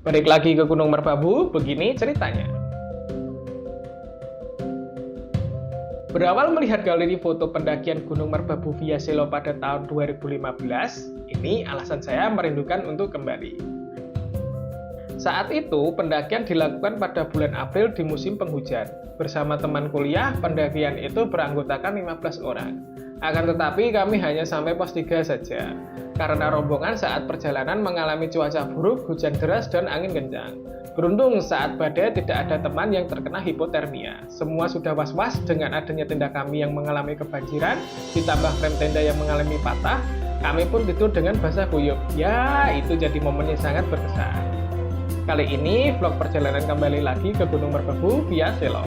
Balik lagi ke Gunung Merbabu, begini ceritanya. Berawal melihat galeri foto pendakian Gunung Merbabu via Selo pada tahun 2015, ini alasan saya merindukan untuk kembali. Saat itu, pendakian dilakukan pada bulan April di musim penghujan. Bersama teman kuliah, pendakian itu beranggotakan 15 orang. Akan tetapi kami hanya sampai pos 3 saja, karena rombongan saat perjalanan mengalami cuaca buruk, hujan deras, dan angin kencang. Beruntung saat badai tidak ada teman yang terkena hipotermia. Semua sudah was-was dengan adanya tenda kami yang mengalami kebanjiran, ditambah rem tenda yang mengalami patah, kami pun tidur dengan basah kuyup. Ya, itu jadi momen yang sangat berkesan. Kali ini vlog perjalanan kembali lagi ke Gunung Merbabu via Selo.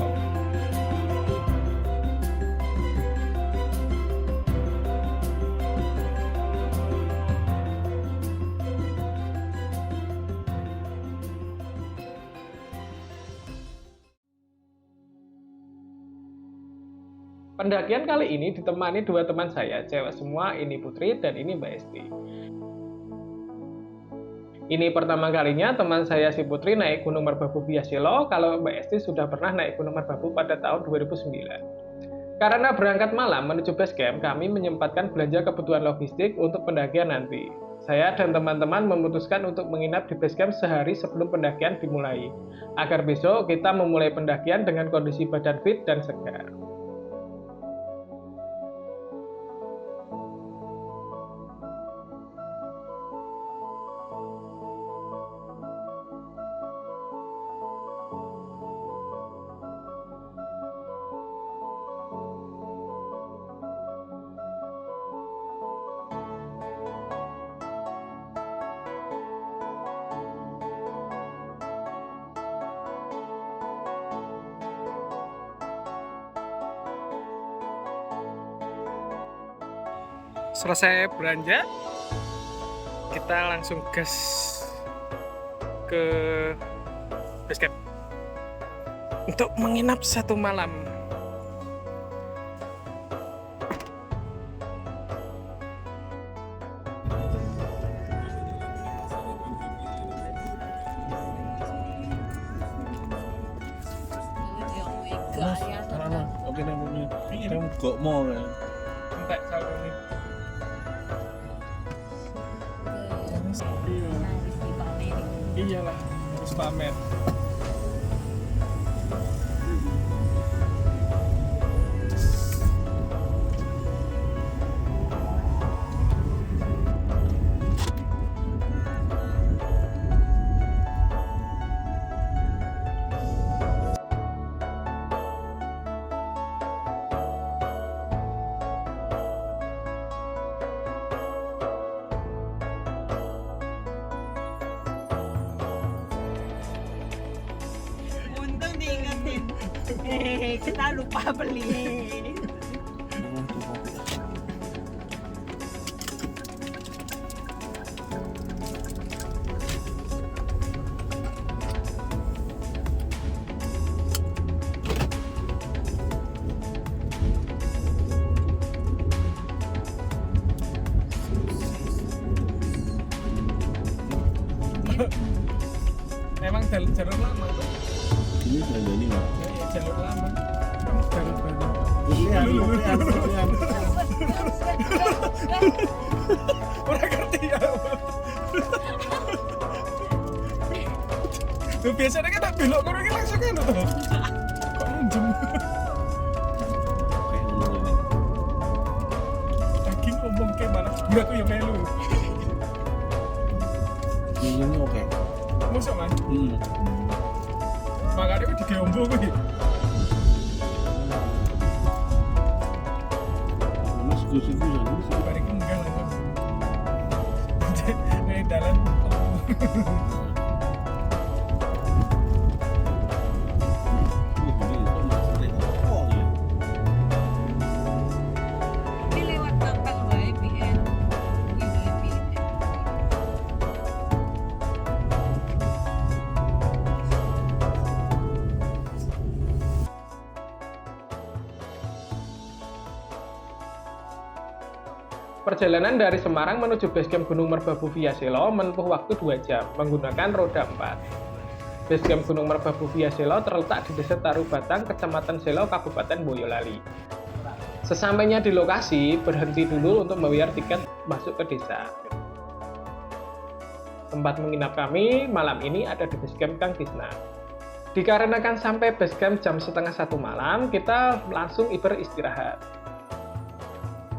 Pendakian kali ini ditemani dua teman saya, cewek semua, ini Putri dan ini Mbak Esti. Ini pertama kalinya teman saya si Putri naik Gunung Merbabu via Selo, kalau Mbak Esti sudah pernah naik Gunung Merbabu pada tahun 2009. Karena berangkat malam menuju base camp, kami menyempatkan belanja kebutuhan logistik untuk pendakian nanti. Saya dan teman-teman memutuskan untuk menginap di base camp sehari sebelum pendakian dimulai, agar besok kita memulai pendakian dengan kondisi badan fit dan segar. Selesai belanja, kita langsung gas ke base camp untuk menginap satu malam. Oke, ini kok mau ya? Entek saloni. Iyalah, harus pamer. Untung diingetin. Kita lupa beli. Emang jalur lama tuh? Ini saya jadi nggak? Ya, jalur lama. Jalur baru. Lihat. Orang ngerti ya. Tuh biasanya kan tak belok kono iki langsung kan tuh. Kok minjem. Kayak ngomong ini. Daging ngomong ke malah buat aku yang melu. Ini oke. Mosok Mas. Hmm. Makanya aku digeombo kuwi. Mas gosip ya, ini sih. Bareng enggak lah. Nih dalan. Ini lewat kapal wae PN. Perjalanan dari Semarang menuju basecamp Gunung Merbabu via Selo menempuh waktu 2 jam menggunakan roda 4. Basecamp Gunung Merbabu via Selo terletak di Desa Tarubatang, Kecamatan Selo, Kabupaten Boyolali. Sesampainya di lokasi, berhenti dulu untuk membayar tiket masuk ke desa. Tempat menginap kami malam ini ada di basecamp Kang Tisna. Dikarenakan sampai basecamp jam setengah 1 malam, kita langsung beristirahat.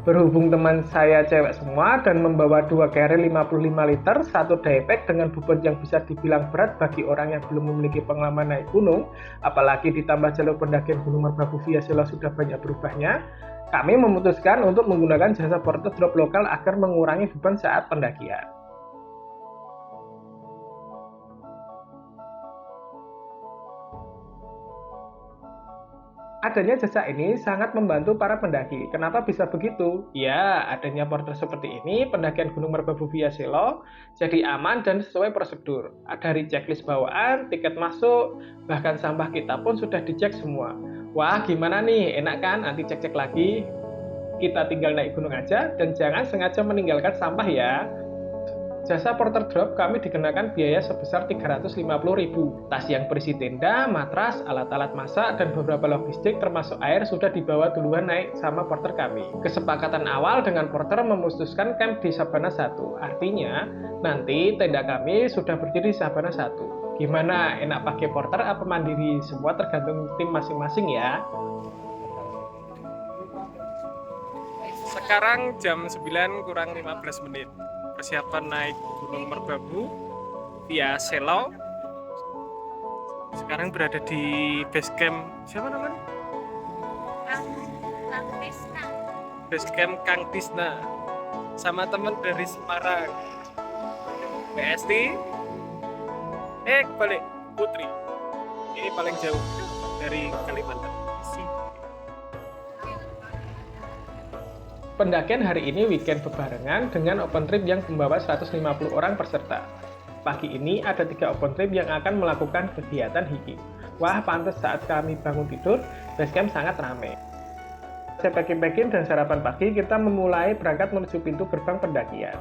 Berhubung teman saya cewek semua dan membawa 2 carry 55 liter, 1 diepack dengan bobot yang bisa dibilang berat bagi orang yang belum memiliki pengalaman naik gunung, apalagi ditambah jalur pendakian Gunung Merbabu via Selo sudah banyak berubahnya, kami memutuskan untuk menggunakan jasa porter drop lokal agar mengurangi beban saat pendakian. Adanya jasa ini sangat membantu para pendaki. Kenapa bisa begitu? Ya, adanya porter seperti ini, pendakian Gunung Merbabu via Selo jadi aman dan sesuai prosedur. Dari checklist bawaan, tiket masuk, bahkan sampah kita pun sudah dicek semua. Wah, gimana nih? Enak kan? Nanti cek-cek lagi. Kita tinggal naik gunung aja dan jangan sengaja meninggalkan sampah ya. Jasa porter drop kami dikenakan biaya sebesar 350.000. Tas yang berisi tenda, matras, alat-alat masak, dan beberapa logistik termasuk air sudah dibawa duluan naik sama porter kami. Kesepakatan awal dengan porter memutuskan camp di Sabana 1. Artinya, nanti tenda kami sudah berdiri di Sabana 1. Gimana? Enak pakai porter apa mandiri? Semua tergantung tim masing-masing ya. Sekarang jam 9 kurang 15 menit. Persiapan naik Gunung Merbabu via Selo. Sekarang berada di basecamp siapa namanya? Kang Tisna. Basecamp Kang Tisna sama teman dari Semarang. BST. Kebalik Putri. Ini paling jauh dari Kalimantan. Pendakian hari ini weekend berbarengan dengan open trip yang membawa 150 orang peserta. Pagi ini ada 3 open trip yang akan melakukan kegiatan hiking. Wah, pantas saat kami bangun tidur, basecamp sangat ramai. Saya packing dan sarapan pagi, kita memulai berangkat menuju pintu gerbang pendakian.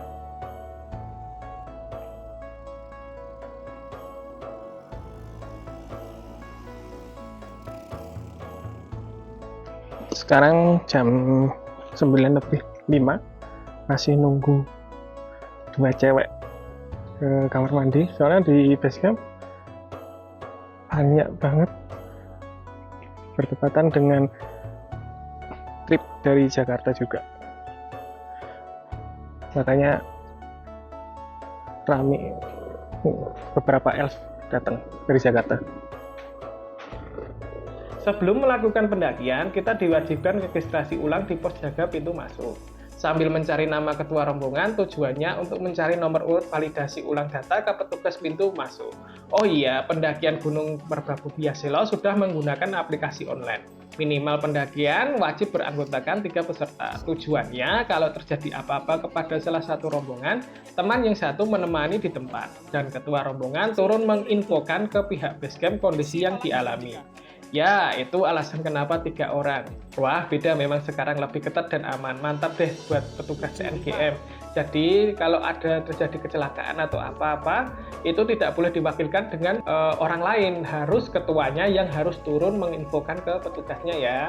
Sekarang jam 9:05, masih nunggu 2 cewek ke kamar mandi, soalnya di basecamp banyak banget, bertepatan dengan trip dari Jakarta juga, makanya rame, beberapa elf datang dari Jakarta. Sebelum melakukan pendakian, kita diwajibkan registrasi ulang di pos jaga pintu masuk. Sambil mencari nama ketua rombongan, tujuannya untuk mencari nomor urut validasi ulang data ke petugas pintu masuk. Oh iya, pendakian Gunung Merbabu via Selo sudah menggunakan aplikasi online. Minimal pendakian wajib beranggotakan 3 peserta. Tujuannya, kalau terjadi apa-apa kepada salah satu rombongan, teman yang satu menemani di tempat, dan ketua rombongan turun menginfokan ke pihak basecamp kondisi yang dialami. Ya, itu alasan kenapa 3 orang. Wah, beda memang sekarang lebih ketat dan aman. Mantap deh buat petugas TNGM. Jadi, kalau ada terjadi kecelakaan atau apa-apa, itu tidak boleh diwakilkan dengan orang lain. Harus ketuanya yang harus turun menginfokan ke petugasnya ya.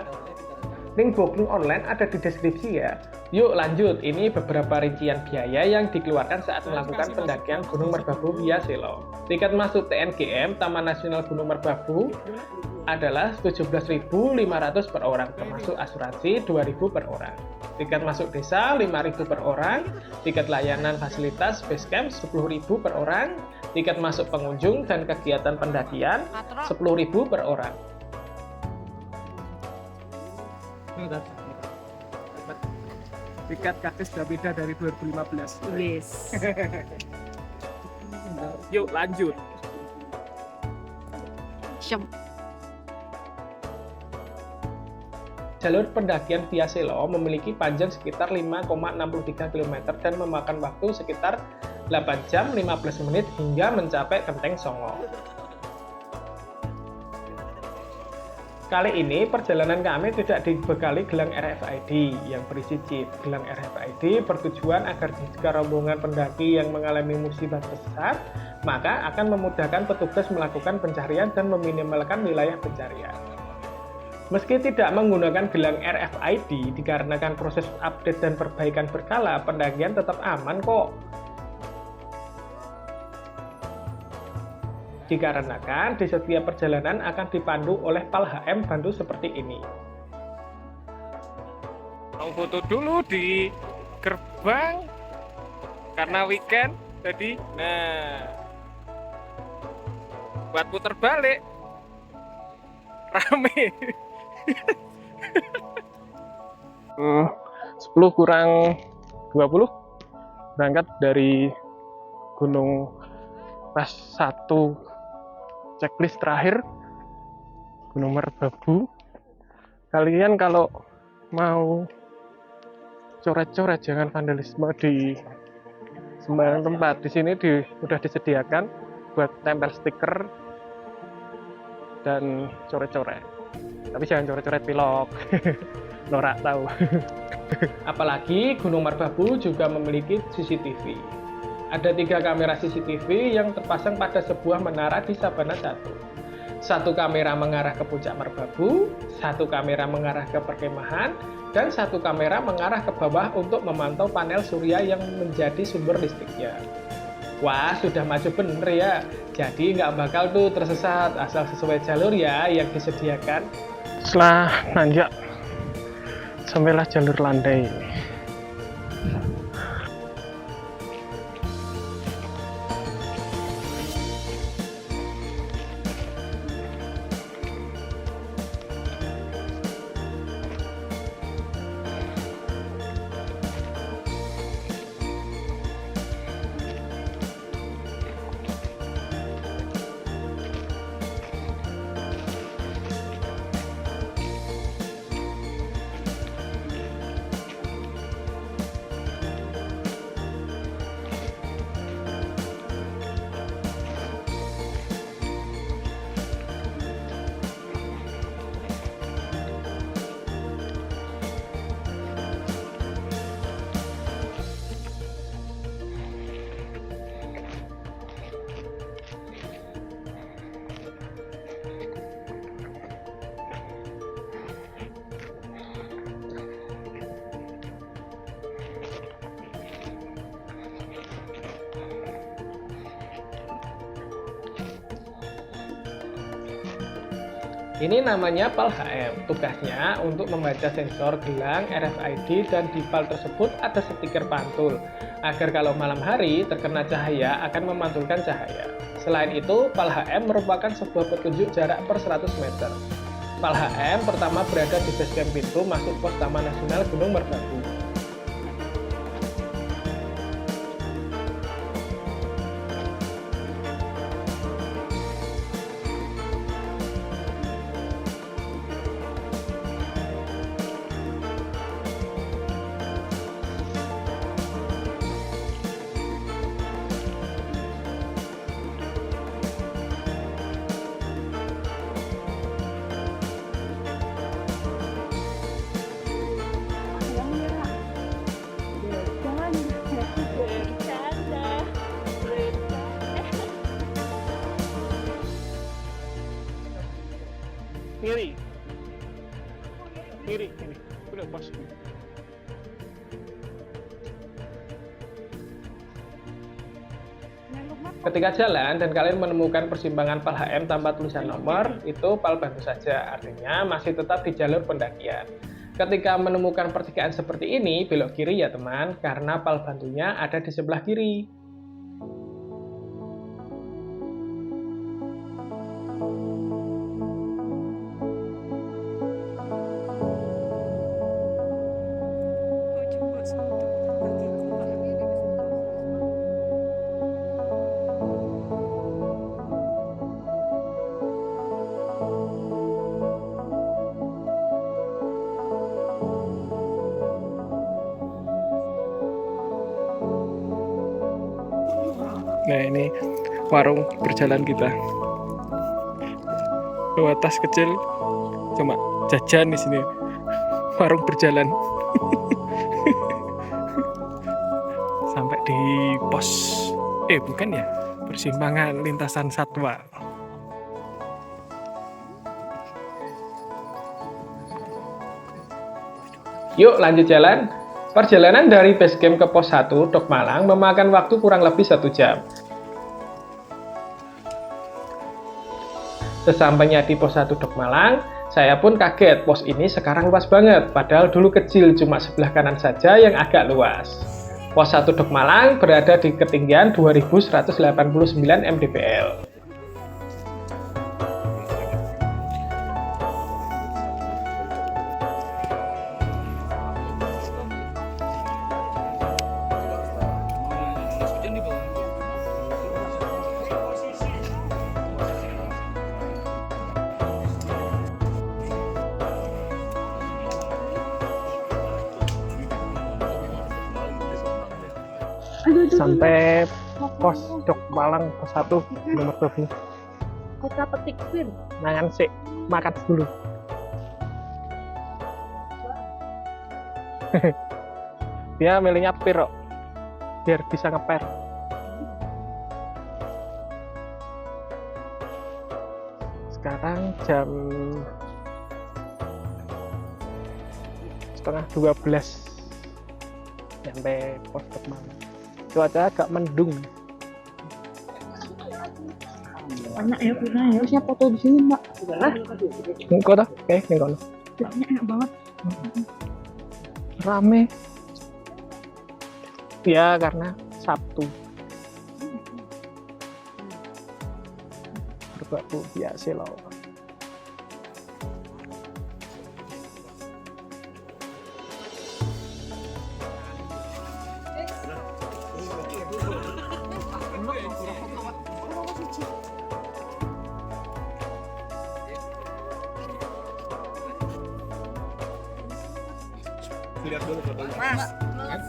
Link booking online ada di deskripsi ya. Yuk lanjut, ini beberapa rincian biaya yang dikeluarkan saat melakukan pendakian Gunung Merbabu via Selo. Tiket masuk TNGM Taman Nasional Gunung Merbabu adalah 17.500 per orang, termasuk asuransi 2.000 per orang. Tiket masuk desa 5.000 per orang, tiket layanan fasilitas basecamp 10.000 per orang, tiket masuk pengunjung dan kegiatan pendakian 10.000 per orang. Tiket gratis sudah beda dari 2015. Yes. Yuk lanjut. Jalur pendakian via Selo memiliki panjang sekitar 5,63 km dan memakan waktu sekitar 8 jam 15 menit hingga mencapai Genteng Songo. Kali ini perjalanan kami tidak dibekali gelang RFID yang berisi chip. Gelang RFID bertujuan agar jika rombongan pendaki yang mengalami musibah besar, maka akan memudahkan petugas melakukan pencarian dan meminimalkan wilayah pencarian. Meski tidak menggunakan gelang RFID, dikarenakan proses update dan perbaikan berkala, pendakian tetap aman kok. Dikarenakan di setiap perjalanan akan dipandu oleh Pal HM bantu seperti ini. Mau foto dulu di gerbang karena weekend, jadi buat putar balik rame. 10 kurang 20 berangkat dari Gunung pas 1 checklist terakhir Gunung Merbabu. Kalian kalau mau coret-coret jangan vandalisme di sembarang tempat. Di sini udah disediakan buat tempel stiker dan coret-coret. Tapi jangan coret-coret pilok. Norak tahu. Apalagi Gunung Merbabu juga memiliki CCTV. Ada 3 kamera CCTV yang terpasang pada sebuah menara di Sabana 1. 1 kamera mengarah ke puncak Merbabu, 1 kamera mengarah ke perkemahan, dan 1 kamera mengarah ke bawah untuk memantau panel surya yang menjadi sumber listriknya. Wah, sudah maju bener ya. Jadi nggak bakal tuh tersesat, asal sesuai jalur ya yang disediakan. Setelah nanjak sampailah jalur landai. Ini namanya Pal HM. Tugasnya untuk membaca sensor gelang RFID dan di pal tersebut ada stiker pantul agar kalau malam hari terkena cahaya akan memantulkan cahaya. Selain itu, Pal HM merupakan sebuah petunjuk jarak per 100 meter. Pal HM pertama berada di basecamp pintu masuk pos Taman Nasional Gunung Merbabu. Kiri, udah pas. Ketika jalan dan kalian menemukan persimpangan Pal HM tanpa tulisan nomor, itu Pal bantu saja, artinya masih tetap di jalur pendakian. Ketika menemukan pertigaan seperti ini, belok kiri ya teman, karena Pal bantunya ada di sebelah kiri. Nah, ini warung berjalan kita. Bawa tas kecil cuma jajan di sini. Warung berjalan. Sampai di pos. Bukan ya? Persimpangan lintasan satwa. Yuk lanjut jalan. Perjalanan dari base camp ke pos 1 Dok Malang memakan waktu kurang lebih 1 jam. Sesampainya di pos 1 Dok Malang, saya pun kaget, pos ini sekarang luas banget, padahal dulu kecil, cuma sebelah kanan saja yang agak luas. Pos 1 Dok Malang berada di ketinggian 2189 mdpl. Sampai pos Dok Malang pos 1 nomor 2. Kota Petik Fir. Nangan sih, makan dulu. Dia milihnya pir kok, biar bisa ngeper. Sekarang jam setengah 12 sampai pos Dok Malang. Cuaca agak mendung. Banyak ya punya ya. Siapa foto di sini, Mbak? Udahlah. Engko dah, oke, engko. Banyak enak banget. Rame. Ya karena Sabtu. Berbau biasa loh.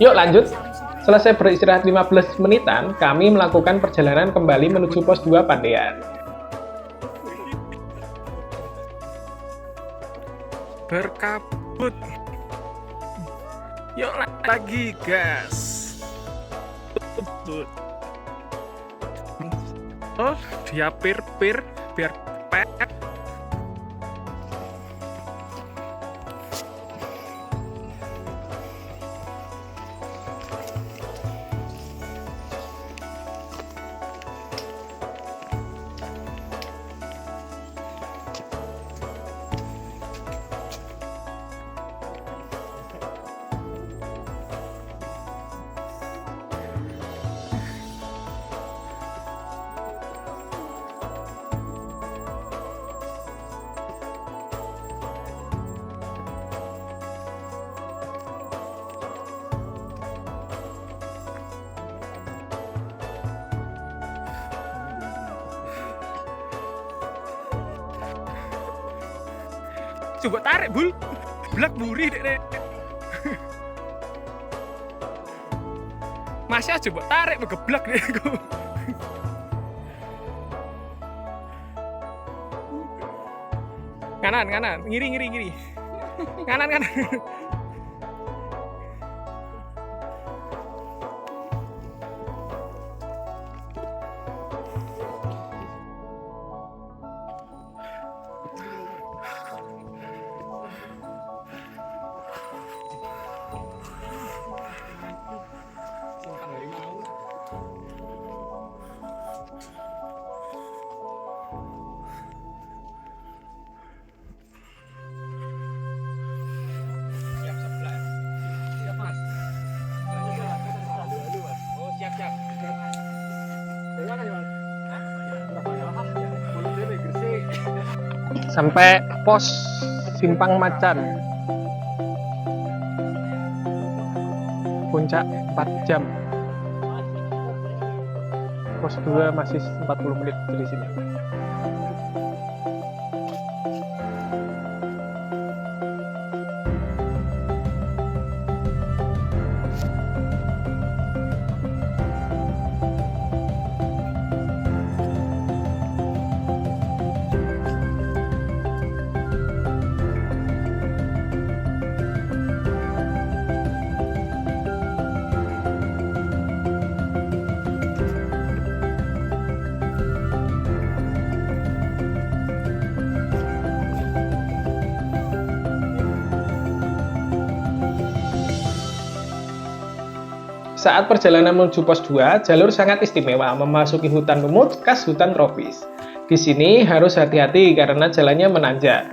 Yuk lanjut. Selesai beristirahat 15 menitan, kami melakukan perjalanan kembali menuju pos 2 Pandean. Berkabut. Yuk lagi, gas. Oh, dia pir biar pet. Coba tarik, Bul. Blak buri dek. Masya coba tarik begeblak deh. Kanan, ngiri. Kanan. Sampai pos Simpang Macan. Puncak 4 jam. Pos 2 masih 40 menit dari sini. Saat perjalanan menuju pos 2, jalur sangat istimewa memasuki hutan lumut khas hutan tropis. Di sini harus hati-hati karena jalannya menanjak.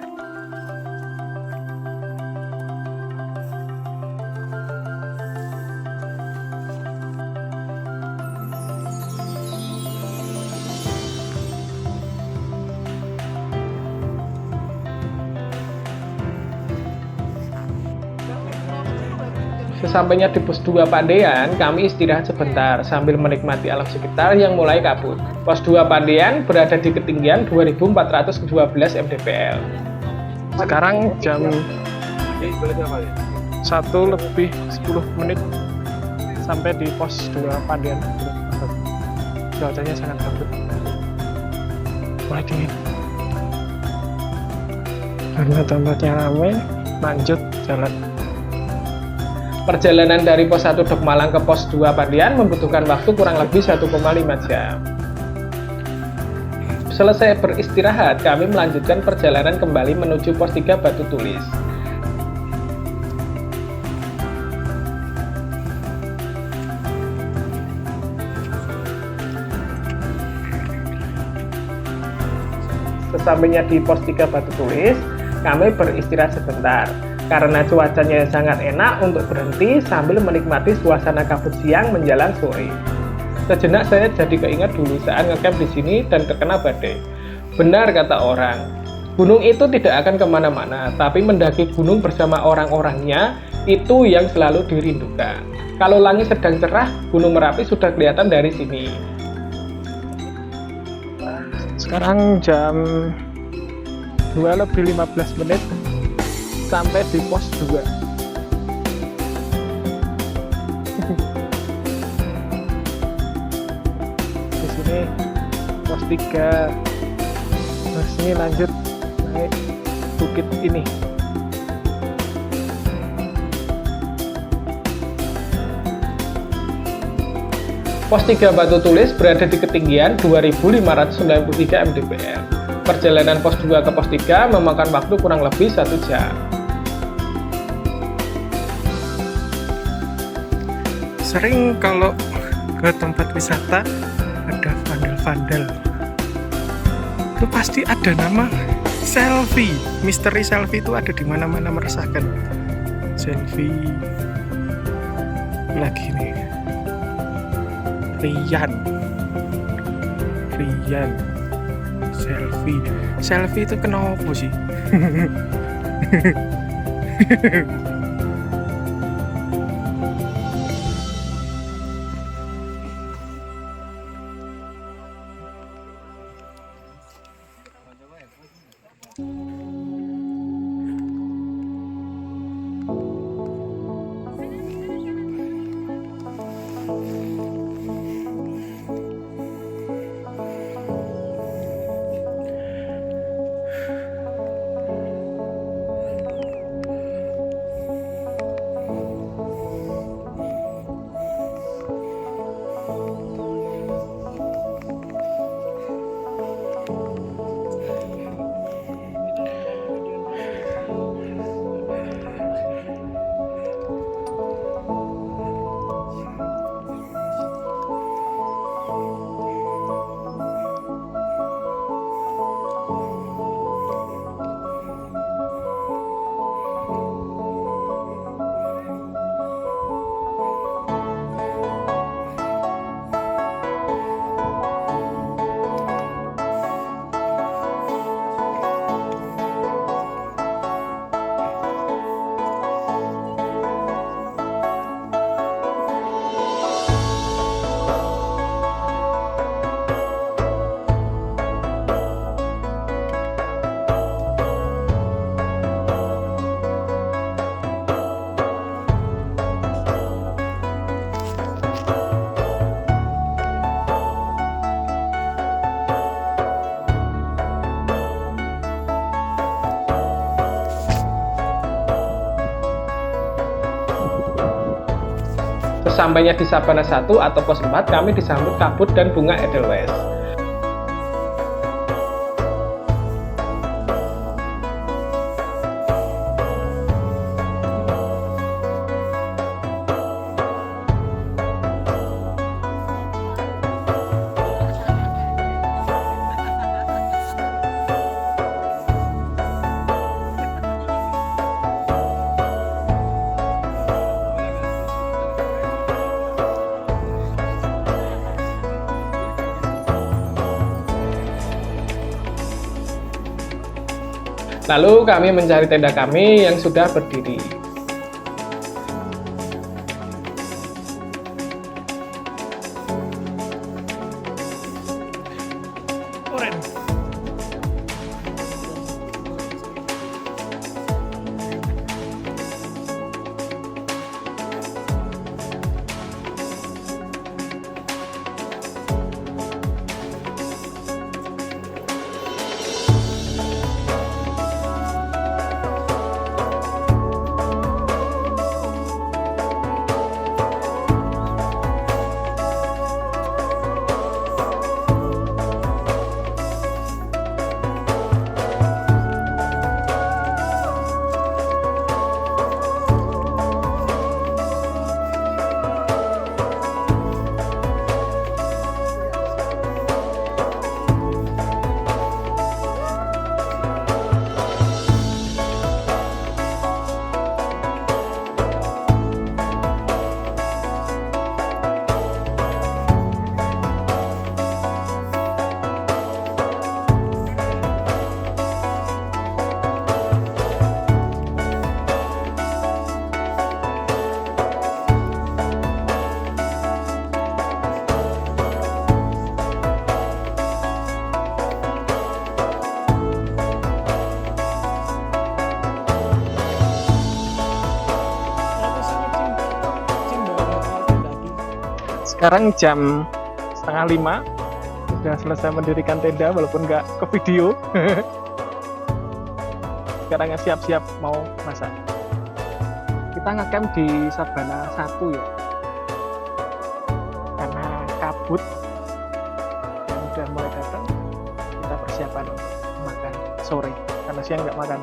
Sesampainya di pos 2 Pandean, kami istirahat sebentar sambil menikmati alam sekitar yang mulai kabut. Pos 2 Pandean berada di ketinggian 2412 mdpl. Sekarang jam 1:10 sampai di pos 2 Pandean. Cuacanya sangat kabut. Mulai dingin. Karena tempatnya ramai, lanjut jalan. Perjalanan dari pos 1 Dok Malang ke pos 2 Pandean membutuhkan waktu kurang lebih 1,5 jam. Selesai beristirahat, kami melanjutkan perjalanan kembali menuju pos 3 Batu Tulis. Sesampainya di pos 3 Batu Tulis, kami beristirahat sebentar. Karena cuacanya sangat enak untuk berhenti sambil menikmati suasana kabut siang menjelang sore. Sejenak saya jadi keingat dulu saat ngecamp di sini dan terkena badai. Benar kata orang, gunung itu tidak akan kemana-mana, tapi mendaki gunung bersama orang-orangnya itu yang selalu dirindukan. Kalau langit sedang cerah, Gunung Merapi sudah kelihatan dari sini. Sekarang jam 2:15 sampai di pos 2. Di sini pos 3. Terus ini lanjut naik bukit ini. Pos 3 Batu Tulis berada di ketinggian 2593 mdpl. Perjalanan pos 2 ke pos 3 memakan waktu kurang lebih 1 jam. Sering kalau ke tempat wisata ada vandal-vandal, itu pasti ada nama selfie. Misteri selfie itu ada di mana-mana, meresahkan. Selfie lagi nih, Rian selfie itu kenapa sih? Sesampainya di Sabana 1 atau pos 4, kami disambut kabut dan bunga edelweiss. Lalu kami mencari tenda kami yang sudah berdiri. Sekarang jam 4:30, sudah selesai mendirikan tenda walaupun nggak ke video. Sekarang siap-siap mau masak. Kita ngecamp di Sabana 1 ya, karena kabut yang udah mulai datang. Kita persiapan untuk makan sore karena siang nggak makan.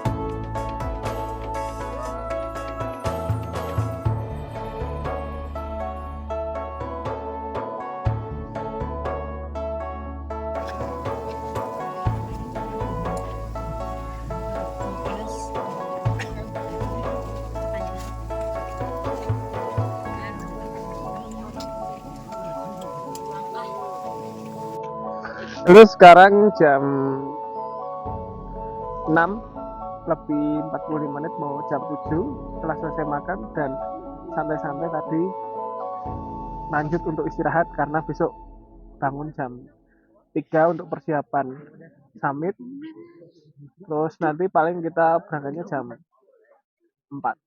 Terus sekarang jam 6:45 mau jam 7 setelah selesai makan dan santai-santai tadi lanjut untuk istirahat karena besok bangun jam 3 untuk persiapan summit. Terus nanti paling kita berangkatnya jam 4.